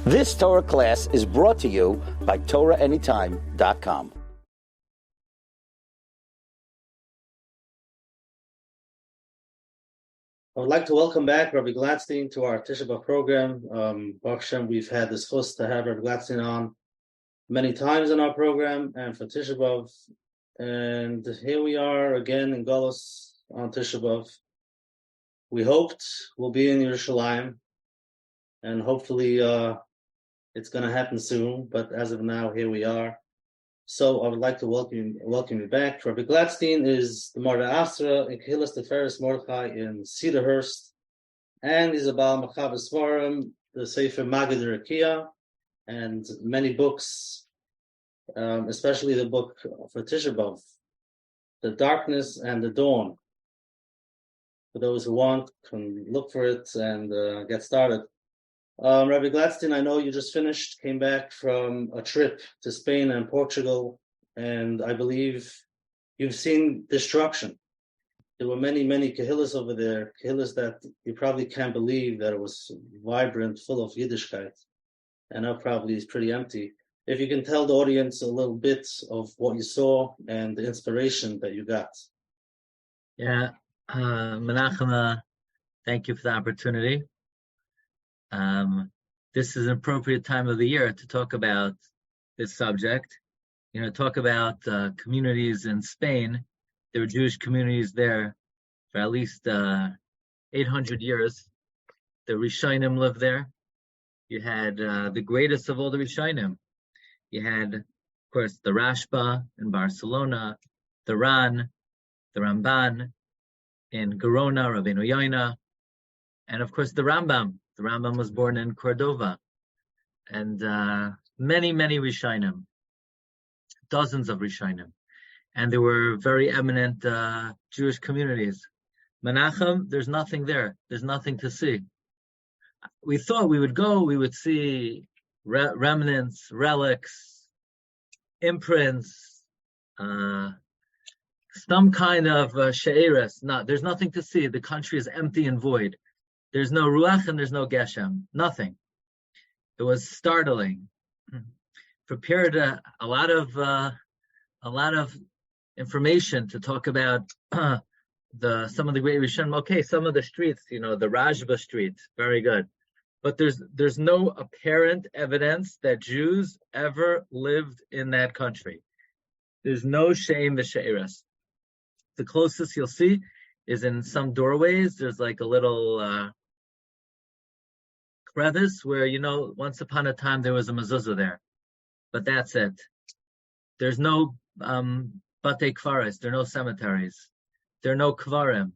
This Torah class is brought to you by TorahAnytime.com. I would like to welcome back Rabbi Glatstein to our Tisha program. Baruch Hashem, we've had this chus to have Rabbi Glatstein on many times in our program and for Tisha B'Av. And here we are again in golus on Tisha B'Av. We hoped we'll be in Yerushalayim, and hopefully it's going to happen soon. But as of now, here we are. So I would like to welcome you back. Rabbi Glatstein is the Marda Asra in Kehillas Teferes Mordechai in Cedarhurst, and he's a Baal Machabes Svarim, the Sefer Magid Rekia, and many books, especially the book for Tisha B'Av, The Darkness and the Dawn. For those who want, can look for it and get started. Rabbi Glatstein, I know you just came back from a trip to Spain and Portugal, and I believe you've seen destruction. There were many, many kehillas over there, kehillas that you probably can't believe that it was vibrant, full of Yiddishkeit, and now probably is pretty empty. If you can tell the audience a little bit of what you saw and the inspiration that you got. Yeah, Menachem, thank you for the opportunity. This is an appropriate time of the year to talk about this subject. Talk about communities in Spain. There were Jewish communities there for at least 800 years. The Rishonim lived there. You had the greatest of all the Rishonim. You had, of course, the Rashba in Barcelona, the Ran, the Ramban in Gerona, Rabbeinu Yoina, and of course the Rambam. The Rambam was born in Cordova, and many, many Rishonim, dozens of Rishonim, and there were very eminent Jewish communities. Menachem, there's nothing there. There's nothing to see. We thought we would go, we would see remnants, relics, imprints, some kind of she'eres. No, there's nothing to see. The country is empty and void. There's no ruach and there's no geshem. Nothing. It was startling. Prepared a lot of information to talk about some of the great Rishonim. Okay, some of the streets, the Rashba street, very good. But there's no apparent evidence that Jews ever lived in that country. There's no shame v'she'eres. The closest you'll see is in some doorways. There's like a little crevice where, once upon a time there was a mezuzah there. But that's it. There's no batei kvaris. There are no cemeteries. There are no kvarim.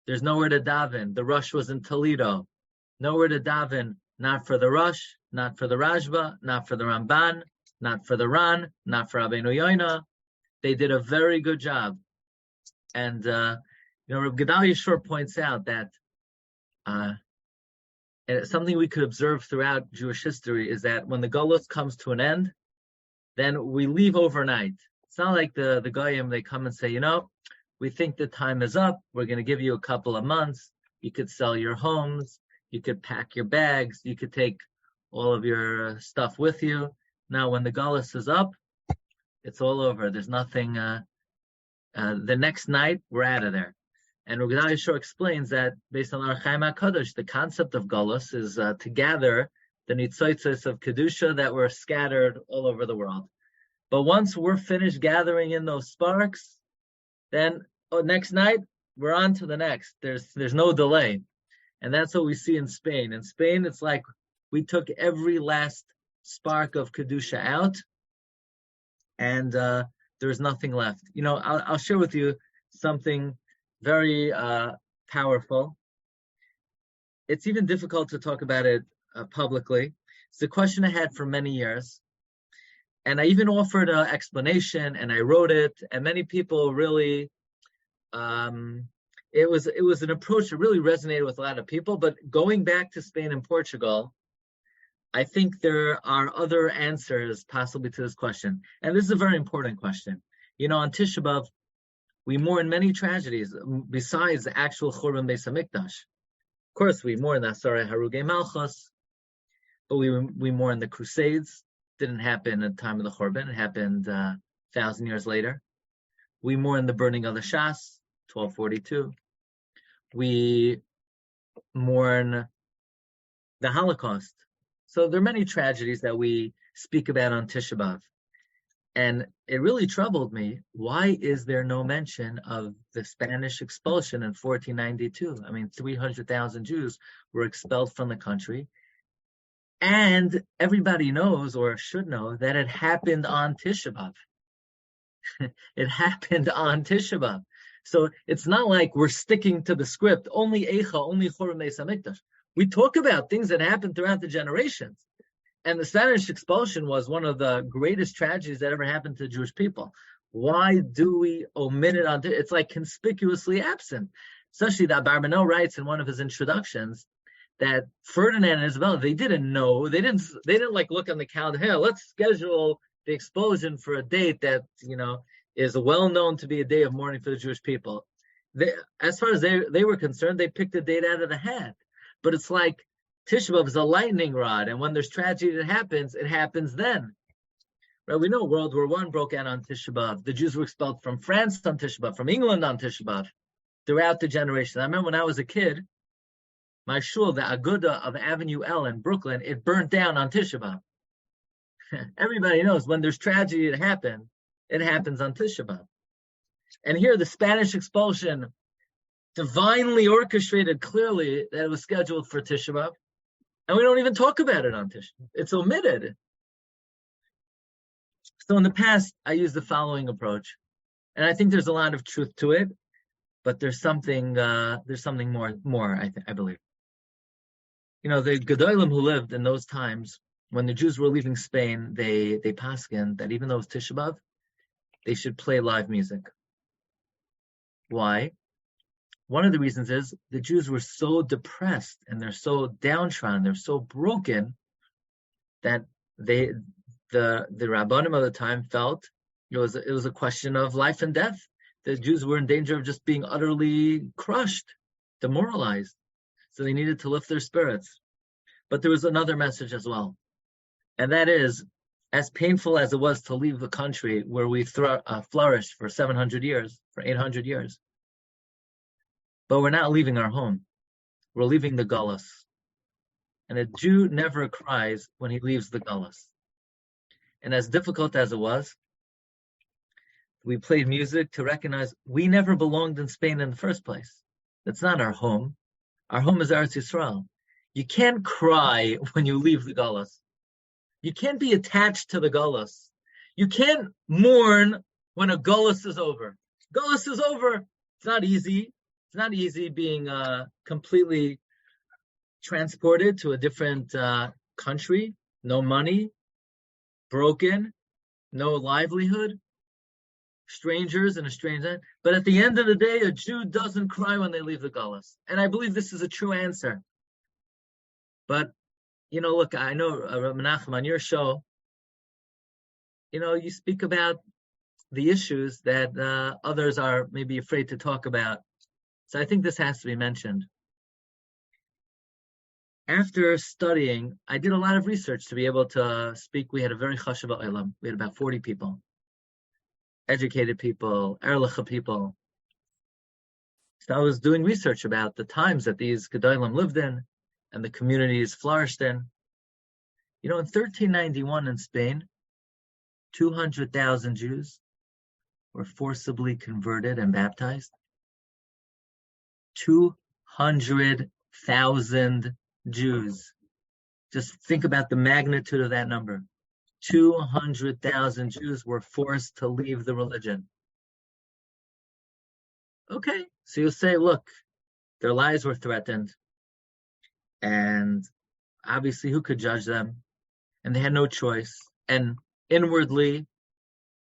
There's nowhere to daven. The Rush was in Toledo. Nowhere to daven. Not for the Rush, not for the Rashba, not for the Ramban, not for the Ran, not for Rabbeinu Yoina. They did a very good job. And Rabbi Gedalia Shor points out that something we could observe throughout Jewish history is that when the golus comes to an end, then we leave overnight. It's not like the Goyim, they come and say, we think the time is up. We're going to give you a couple of months. You could sell your homes. You could pack your bags. You could take all of your stuff with you. Now, when the golus is up, it's all over. There's nothing. The next night, we're out of there. And Rabbi Glatstein Shor explains that based on our Chaim HaKadosh, the concept of golus is to gather the nitzotzos of Kedusha that were scattered all over the world. But once we're finished gathering in those sparks, then next night, we're on to the next. There's no delay. And that's what we see in Spain. In Spain, it's like we took every last spark of Kedusha out, and there's nothing left. I'll share with you something very powerful. It's even difficult to talk about it publicly. It's a question I had for many years. And I even offered an explanation, and I wrote it, and many people really, it was an approach that really resonated with a lot of people. But going back to Spain and Portugal, I think there are other answers possibly to this question. And this is a very important question. On Tisha B'Av, we mourn many tragedies besides the actual Churban Beis Hamikdash. Of course, we mourn the Asarei Harugei Malchus. But we mourn the Crusades. Didn't happen at the time of the Churban. It happened 1,000 years later. We mourn the burning of the Shas, 1242. We mourn the Holocaust. So there are many tragedies that we speak about on Tisha B'Av. And it really troubled me. Why is there no mention of the Spanish expulsion in 1492? I mean, 300,000 Jews were expelled from the country. And everybody knows, or should know, that it happened on Tisha B'Av. It happened on Tisha B'Av. So it's not like we're sticking to the script, only Eicha, only Chorim Beis HaMikdash. We talk about things that happened throughout the generations. And the Spanish expulsion was one of the greatest tragedies that ever happened to Jewish people. Why do we omit it on? It's like conspicuously absent. Especially that Barbanel writes in one of his introductions that Ferdinand and Isabella, they didn't know, they didn't like look on the calendar. Hey, let's schedule the expulsion for a date that is well known to be a day of mourning for the Jewish people. As far as they were concerned, they picked a date out of the hat. But it's like Tisha B'Av is a lightning rod, and when there's tragedy that happens, it happens then. Right? We know World War I broke out on Tisha B'Av. The Jews were expelled from France on Tisha B'Av, from England on Tisha B'Av, throughout the generation. I remember when I was a kid, my shul, the Aguda of Avenue L in Brooklyn, it burnt down on Tisha B'Av. Everybody knows when there's tragedy that happens, it happens on Tisha B'Av. And here the Spanish expulsion, divinely orchestrated clearly that it was scheduled for Tisha B'Av. And we don't even talk about it on Tisha B'Av. It's omitted. So in the past, I used the following approach. And I think there's a lot of truth to it, but there's something more, I believe. The Gedolim who lived in those times, when the Jews were leaving Spain, they paskin that even though it's Tisha B'Av, they should play live music. Why? One of the reasons is the Jews were so depressed and they're so downtrodden, they're so broken that the Rabbanim of the time felt it was a question of life and death. The Jews were in danger of just being utterly crushed, demoralized. So they needed to lift their spirits. But there was another message as well. And that is, as painful as it was to leave the country where we flourished for 700 years, for 800 years, but we're not leaving our home. We're leaving the golus. And a Jew never cries when he leaves the golus. And as difficult as it was, we played music to recognize we never belonged in Spain in the first place. That's not our home. Our home is Eretz Yisrael. You can't cry when you leave the golus. You can't be attached to the golus. You can't mourn when a golus is over. Golus is over. It's not easy. It's not easy being completely transported to a different country, no money, broken, no livelihood, strangers in a strange land. But at the end of the day, a Jew doesn't cry when they leave the golus. And I believe this is a true answer. But, look, I know, Menachem, on your show, you speak about the issues that others are maybe afraid to talk about. So I think this has to be mentioned. After studying, I did a lot of research to be able to speak. We had a very chashuv olam. We had about 40 people, educated people, erlicha people. So I was doing research about the times that these Gedolim lived in and the communities flourished in. In 1391 in Spain, 200,000 Jews were forcibly converted and baptized. 200,000 Jews. Just think about the magnitude of that number. 200,000 Jews were forced to leave the religion. Okay, so you'll say, look, their lives were threatened. And obviously, who could judge them? And they had no choice. And inwardly,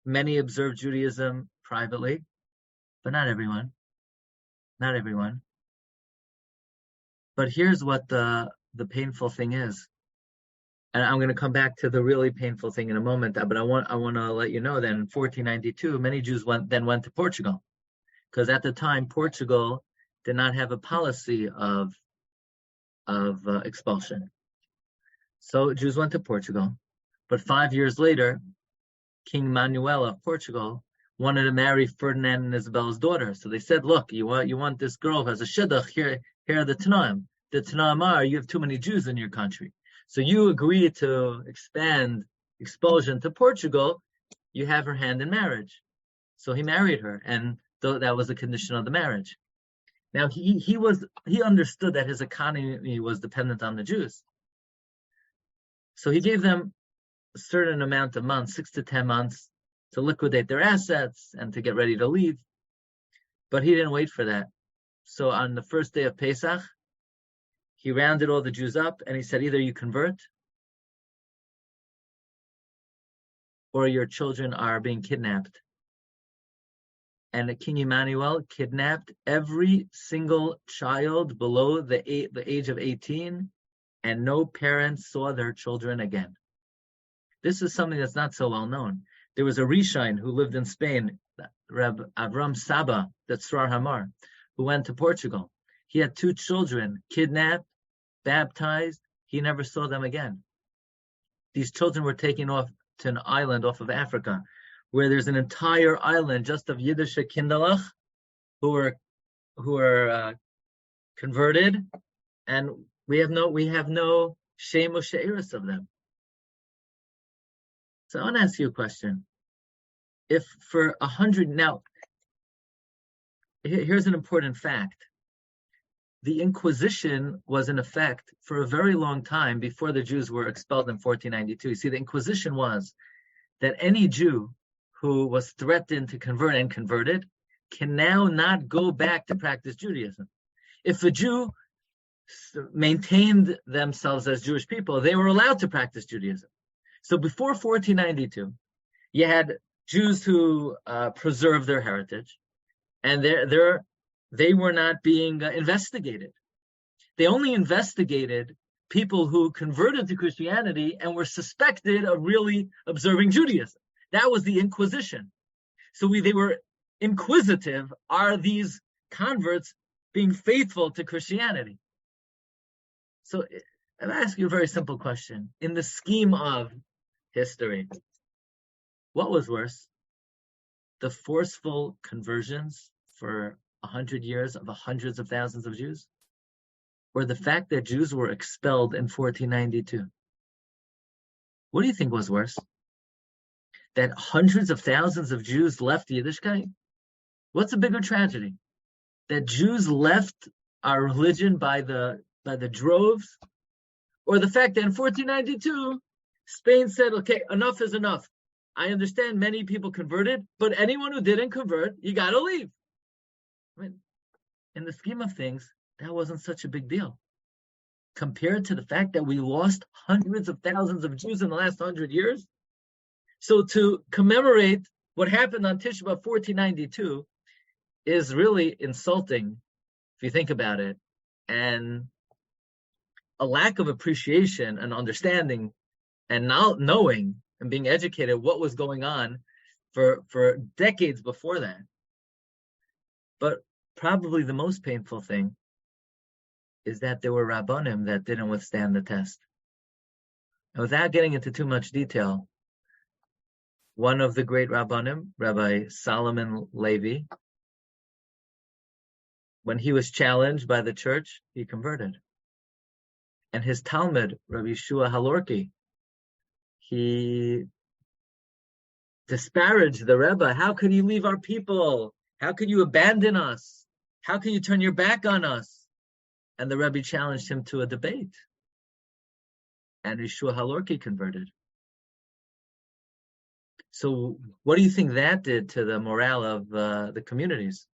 many observed Judaism privately, but not everyone. Not everyone. But here's what the painful thing is. And I'm going to come back to the really painful thing in a moment, but I want to let you know that in 1492, many Jews went to Portugal. Because at the time, Portugal did not have a policy of expulsion. So Jews went to Portugal, but 5 years later, King Manuel of Portugal wanted to marry Ferdinand and Isabella's daughter. So they said, "Look, you want this girl who has a shidduch. Here are the Tanaim. The Tanaim are, you have too many Jews in your country. So you agree to expand expulsion to Portugal. You have her hand in marriage." So he married her, and that was the condition of the marriage. Now he understood that his economy was dependent on the Jews. So he gave them a certain amount of months, 6 to 10 months, to liquidate their assets and to get ready to leave. But he didn't wait for that. So on the first day of Pesach, he rounded all the Jews up and he said, either you convert or your children are being kidnapped. And King Emmanuel kidnapped every single child below the age of 18, and no parents saw their children again. This is something that's not so well known. There was a Rishain who lived in Spain, Reb Avram Saba, that's Srar Hamar, who went to Portugal. He had 2 children kidnapped, baptized. He never saw them again. These children were taken off to an island off of Africa, where there's an entire island just of Yiddish Kindalach who were converted, and we have no Shem or She'iris of them. So I want to ask you a question. If for 100, now, here's an important fact. The Inquisition was in effect for a very long time before the Jews were expelled in 1492. You see, the Inquisition was that any Jew who was threatened to convert and converted can now not go back to practice Judaism. If a Jew maintained themselves as Jewish people, they were allowed to practice Judaism. So before 1492, you had Jews who preserved their heritage, and they were not being investigated. They only investigated people who converted to Christianity and were suspected of really observing Judaism. That was the Inquisition. So they were inquisitive. Are these converts being faithful to Christianity? So I'll ask you a very simple question. In the scheme of history, what was worse? The forceful conversions for 100 years of hundreds of thousands of Jews? Or the fact that Jews were expelled in 1492? What do you think was worse? That hundreds of thousands of Jews left Yiddishkeit? What's a bigger tragedy? That Jews left our religion by the droves? Or the fact that in 1492, Spain said, okay, enough is enough. I understand many people converted, but anyone who didn't convert, you got to leave. I mean, in the scheme of things, that wasn't such a big deal. Compared to the fact that we lost hundreds of thousands of Jews in the last 100 years. So to commemorate what happened on Tisha B'Av 1492 is really insulting, if you think about it, and a lack of appreciation and understanding and not knowing and being educated what was going on for decades before that. But probably the most painful thing is that there were Rabbanim that didn't withstand the test. And without getting into too much detail, one of the great Rabbanim, Rabbi Solomon Levi, when he was challenged by the church, he converted. And his Talmud, Rabbi Yeshua Halorki, he disparaged the Rebbe. How could you leave our people? How could you abandon us? How can you turn your back on us? And the Rebbe challenged him to a debate. And Yeshua Halorki converted. So what do you think that did to the morale of the communities?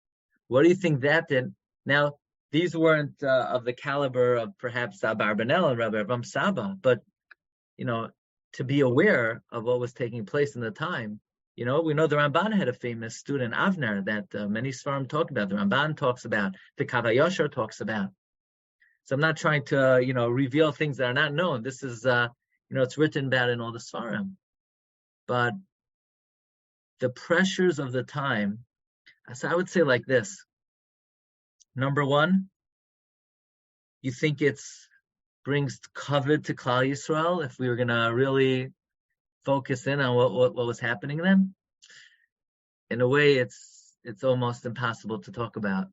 What do you think that did? Now, these weren't of the caliber of perhaps Abarbanel and Rabbi Avram Saba, but, to be aware of what was taking place in the time. We know the Ramban had a famous student, Avner, that many Sfarim talk about. The Ramban talks about, the Kavayosher talks about. So I'm not trying to, reveal things that are not known. This is, it's written about in all the Sfarim. But the pressures of the time, so I would say like this. Number one, you think it's brings kavod to Klal Yisrael, if we were going to really focus in on what was happening then, in a way it's almost impossible to talk about.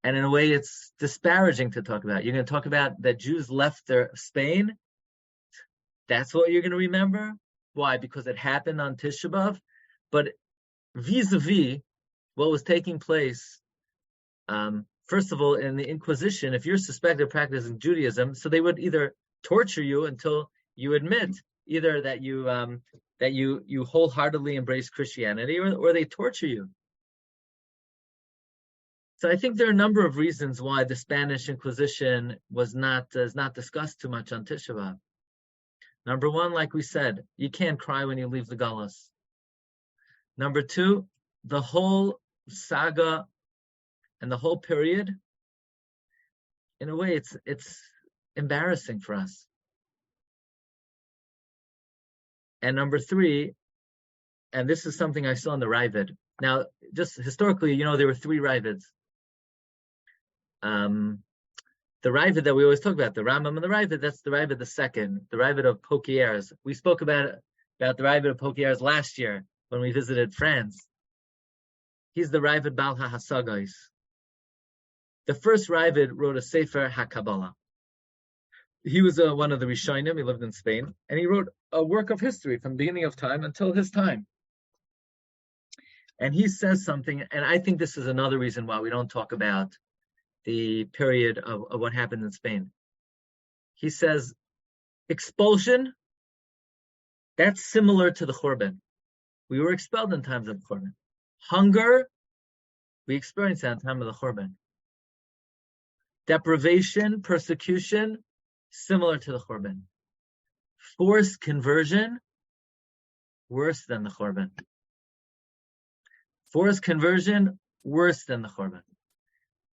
And in a way it's disparaging to talk about. You're going to talk about that Jews left their Spain. That's what you're going to remember. Why? Because it happened on Tisha B'Av. But vis-a-vis what was taking place, first of all, in the Inquisition, if you're suspected of practicing Judaism, so they would either torture you until you admit either that you wholeheartedly embrace Christianity, or they torture you. So I think there are a number of reasons why the Spanish Inquisition is not discussed too much on Tisha B'Av. Number one, like we said, you can't cry when you leave the golus. Number two, the whole saga and the whole period, in a way, it's embarrassing for us. And number three, and this is something I saw in the Ravid. Now, just historically, there were three Ravids. The Ravid that we always talk about, the Rambam and the Ravid, that's the Ravid the second, the Ravid of Poquiers. We spoke about the Ravid of Poquiers last year when we visited France. He's the Ravid Bal HaHasagos. The first Ravid wrote a Sefer HaKabbalah. He was one of the Rishonim, he lived in Spain, and he wrote a work of history from the beginning of time until his time. And he says something, and I think this is another reason why we don't talk about the period of what happened in Spain. He says, expulsion, that's similar to the Churban. We were expelled in times of the Churban. Hunger, we experienced that in time of the Churban. Deprivation, persecution, similar to the Churban. Forced conversion, worse than the Churban. Forced conversion, worse than the Churban.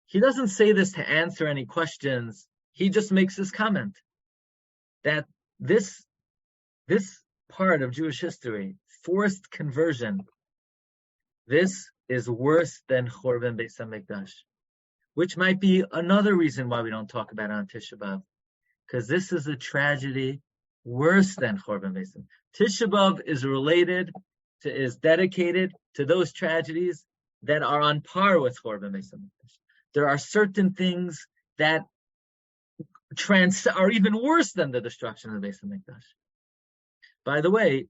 He doesn't say this to answer any questions. He just makes this comment that this part of Jewish history, forced conversion, this is worse than Churban Beis HaMikdash, which might be another reason why we don't talk about it on Tisha B'Av, because this is a tragedy worse than Churban Beis HaMikdash. Tisha B'Av is dedicated to those tragedies that are on par with Churban Beis HaMikdash. There are certain things that are even worse than the destruction of the Beis HaMikdash. By the way,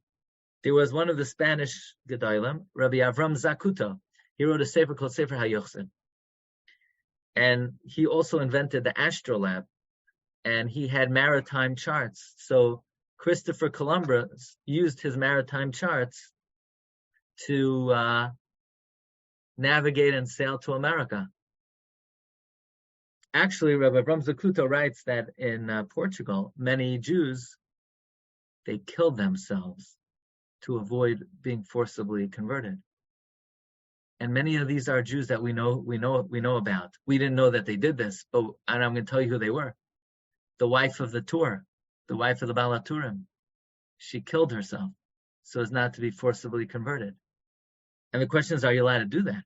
there was one of the Spanish Gedolim, Rabbi Avram Zakuta. He wrote a sefer called Sefer HaYochsin. And he also invented the astrolabe. And he had maritime charts. So Christopher Columbus used his maritime charts to navigate and sail to America. Actually, Rabbi Avram Zakuta writes that in Portugal, many Jews, they killed themselves to avoid being forcibly converted. And many of these are Jews that we know about. We didn't know that they did this, and I'm going to tell you who they were. The wife of the Tur, the wife of the Balaturim, she killed herself so as not to be forcibly converted. And the question is, are you allowed to do that?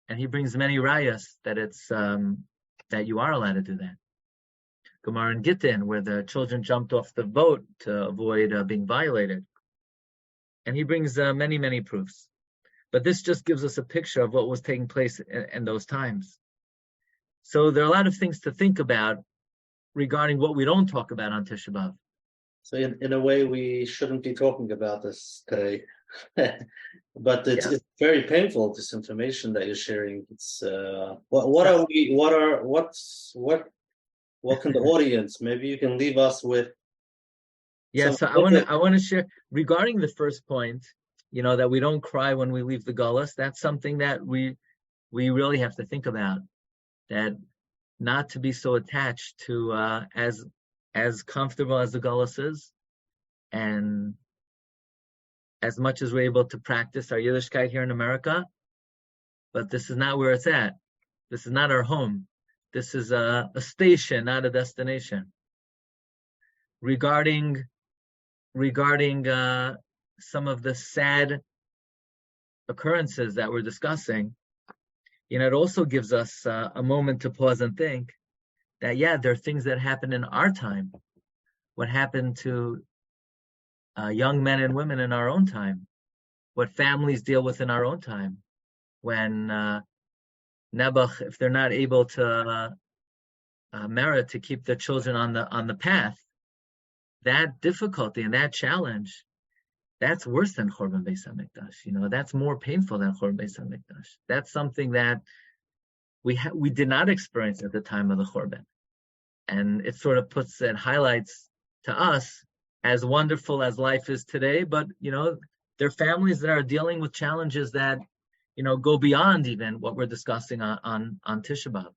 And he brings many rayas that it's that you are allowed to do that. Gemara in Gittin, where the children jumped off the boat to avoid being violated. And he brings many, many proofs. But this just gives us a picture of what was taking place in those times. So there are a lot of things to think about regarding what we don't talk about on Tisha B'Av. So in a way, we shouldn't be talking about this today. But it's very painful, this information that you're sharing. It's what can the audience, maybe you can leave us with. So I want to share regarding the first point, that we don't cry when we leave the golus. That's something that we really have to think about, that not to be so attached to as comfortable as the golus is, and as much as we're able to practice our Yiddishkeit here in America, but this is not where it's at. This is not our home. This is a station, not a destination. Regarding some of the sad occurrences that we're discussing, it also gives us a moment to pause and think that, yeah, there are things that happen in our time. What happened to young men and women in our own time, what families deal with in our own time, when Nebuch, if they're not able to merit to keep their children on the path, that difficulty and that challenge, that's worse than Churban Beis Hamikdash. That's more painful than Churban Beis Hamikdash. That's something that we did not experience at the time of the Churban, and it sort of highlights to us, as wonderful as life is today, but there are families that are dealing with challenges that go beyond even what we're discussing on Tisha B'Av.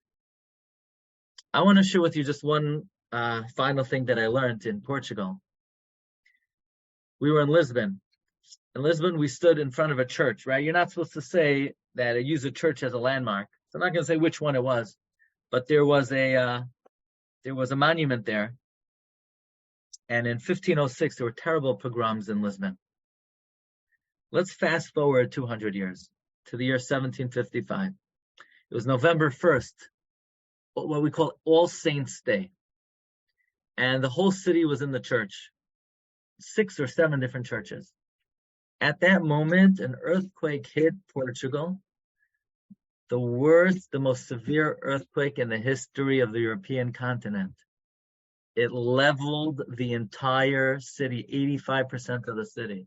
I want to share with you just one final thing that I learned in Portugal. We were in Lisbon. In Lisbon, we stood in front of a church, right? You're not supposed to say that I use a church as a landmark. So I'm not going to say which one it was, but there was a monument there. And in 1506, there were terrible pogroms in Lisbon. Let's fast forward 200 years to the year 1755. It was November 1st, what we call All Saints' Day. And the whole city was in the church, 6 or 7 different churches. At that moment, an earthquake hit Portugal, the worst, the most severe earthquake in the history of the European continent. It leveled the entire city, 85% of the city.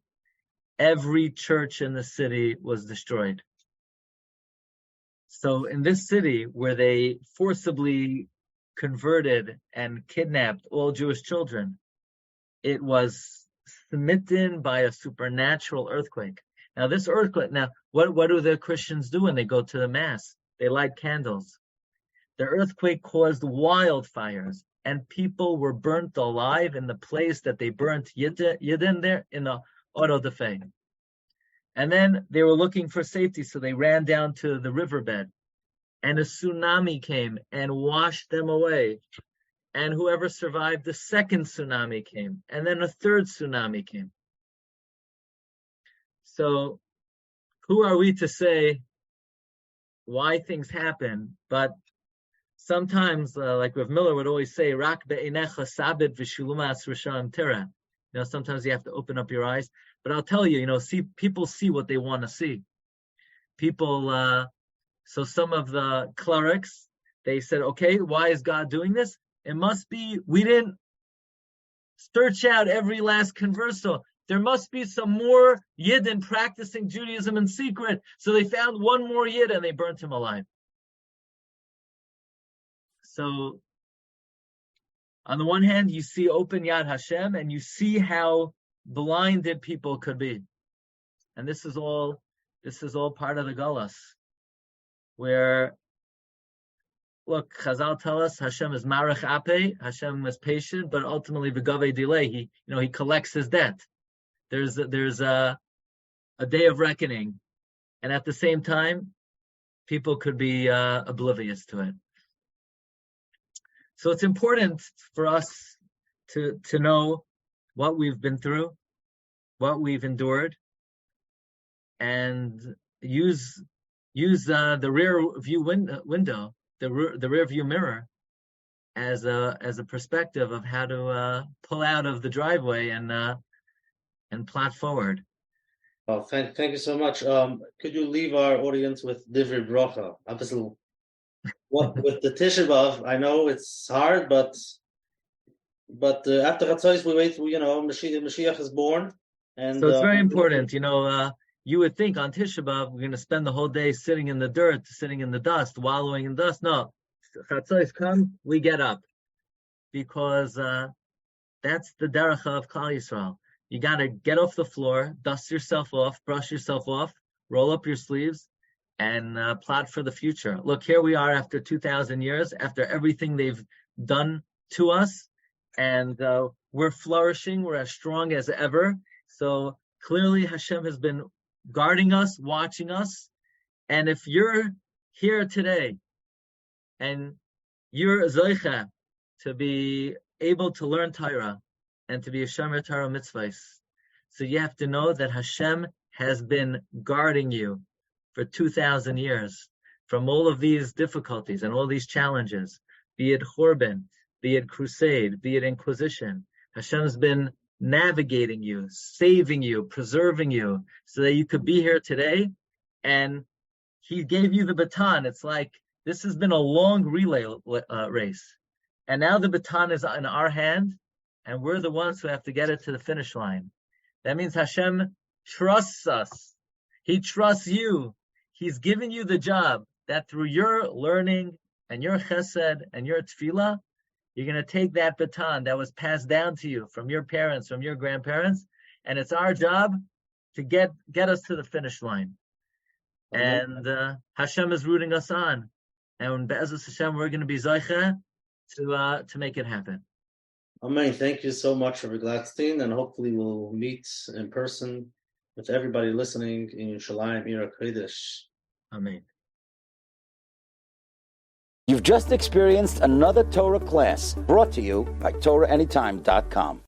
Every church in the city was destroyed. So in this city, where they forcibly converted and kidnapped all Jewish children, it was smitten by a supernatural earthquake. Now this earthquake, what do the Christians do when they go to the Mass? They light candles. The earthquake caused wildfires, and people were burnt alive in the place that they burnt Yidden there in the Oro de Fe. And then they were looking for safety, so they ran down to the riverbed. And a tsunami came and washed them away. And whoever survived, the second tsunami came. And then a third tsunami came. So who are we to say why things happen? But sometimes, like Rav Miller would always say, "Rak be'einecha sabit v'shulumas rishon tera." Sometimes you have to open up your eyes. But I'll tell you, people see what they want to see. People. So some of the clerics, they said, "Okay, why is God doing this? It must be we didn't search out every last converso. There must be some more Yidden practicing Judaism in secret." So they found one more Yid and they burnt him alive. So, on the one hand, you see open Yad Hashem, and you see how blinded people could be, and this is all part of the golus, where, look, Chazal tell us Hashem is marach ape, Hashem is patient, but ultimately v'gavei delay, he collects his debt. There's a day of reckoning, and at the same time, people could be oblivious to it. So it's important for us to know what we've been through, what we've endured, and use the rear view window, the rear view mirror, as a perspective of how to pull out of the driveway and plot forward. Oh, thank you so much. Could you leave our audience with Divrei Bracha? With the Tisha B'Av, I know it's hard, but after Chatzos we wait. Mashiach is born, and so it's very important. You would think on Tisha B'Av we're going to spend the whole day sitting in the dirt, sitting in the dust, wallowing in dust. No, Chatzos come, we get up, because that's the derech of Klal Yisrael. You got to get off the floor, dust yourself off, brush yourself off, roll up your sleeves, and plot for the future. Look, here we are after 2,000 years, after everything they've done to us, and we're flourishing, we're as strong as ever. So clearly Hashem has been guarding us, watching us, and if you're here today, and you're Zoicha to be able to learn Torah, and to be a Shomer Torah mitzvahs, so you have to know that Hashem has been guarding you for 2,000 years from all of these difficulties and all these challenges, be it Churban, be it Crusade, be it Inquisition. Hashem's been navigating you, saving you, preserving you, so that you could be here today. And He gave you the baton. It's like this has been a long relay race. And now the baton is in our hand, and we're the ones who have to get it to the finish line. That means Hashem trusts us. He trusts you. He's given you the job that through your learning and your chesed and your tefillah, you're going to take that baton that was passed down to you from your parents, from your grandparents, and it's our job to get us to the finish line. And Hashem is rooting us on. And Be'ezus Hashem, we're going to be Zocheh to make it happen. Amen. Thank you so much, Rabbi Glatstein, and hopefully we'll meet in person with everybody listening in Yerushalayim, Ira Kodesh. Amen. You've just experienced another Torah class brought to you by TorahAnytime.com.